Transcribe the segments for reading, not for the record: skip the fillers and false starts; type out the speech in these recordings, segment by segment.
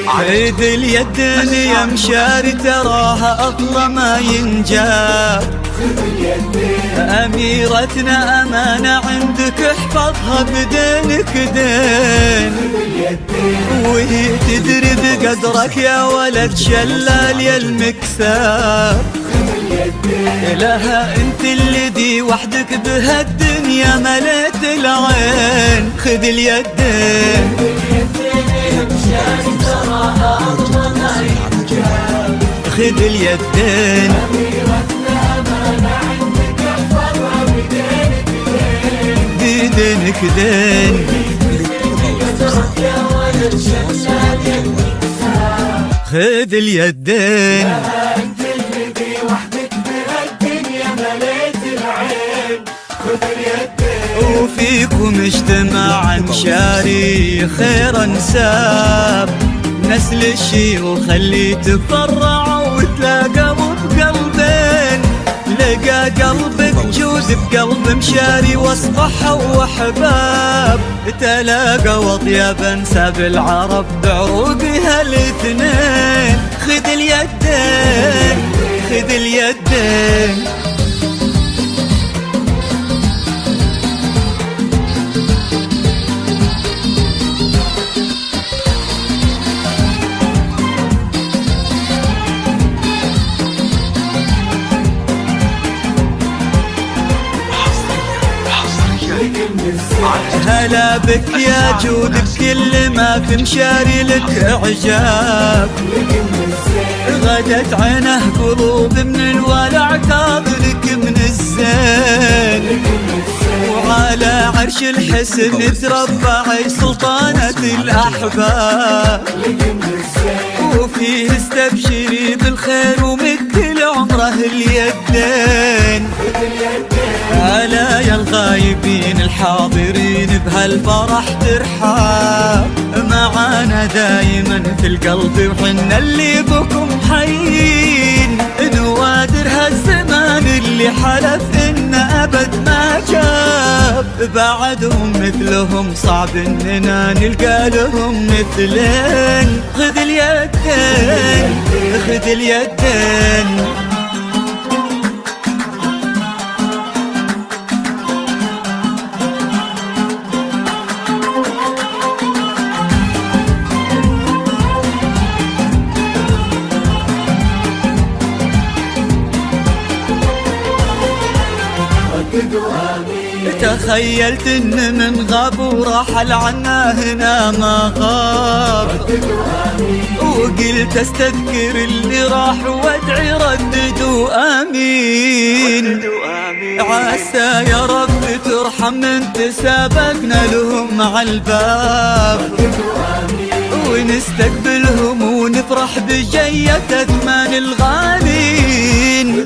خذ اليدين يا مشاري تراها أطلى ما ينجاب. أميرتنا أمانة عندك احفظها بدينك دين، وهي تدري بقدرك يا ولد شلال يا المكسار. لها انت اللي دي وحدك بهالدنيا مليت العين. خذ اليدين خذ اليدين بدينك دين. خذ اليدين وفيكم اجتماع مشاري خير انساب. نسل الشيوخ اللي تفرعوا وتلاقوا بقلبين، لقى قلبك جود بقلب مشاري واصبحوا احباب. تلاقوا اطيب انساب العرب بعروقها الاثنين. خذ اليدين خذ اليدين هلا بك يا جود بكل ما في مشاري لك اعجاب. غدت عينه قلوب من الولع تاظلك من الزين، وعلى عرش الحسن تربعي سلطانة الأحباب. وفيه استبشري بالخير ومثل عمره اليدين. ألا يا الغايبين الحاضرين بهالفرح ترحاب. معانا دايما في القلب وحنا اللي بكم حيين. نوادر هالزمان اللي حلف إن أبد ما جاب. بعدهم مثلهم صعب إننا نلقى لهم مثلين. خذ اليدين خذ اليدين تخيلت ان من غاب ورحل عنا هنا ما غاب. وقلت استذكر اللي راح وادعي رددوا امين. عسى يا رب ترحم انت سابقنا لهم على الباب. ونستقبلهم ونفرح بجية اثمان الغالين.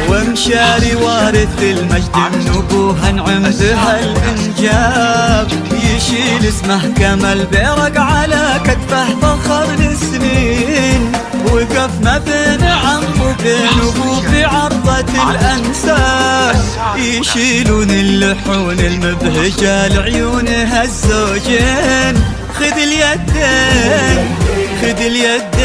ومشاري وارث المجد من ابوها نعم بها الانجاب. يشيل اسمه كمل بيرق على كتفه فخر السنين. وقف ما بين عم وبين ابوه في عرضة الانساب. يشيلون اللحون المبهجة لعيونها الزوجين. خذ اليدين خذ اليدين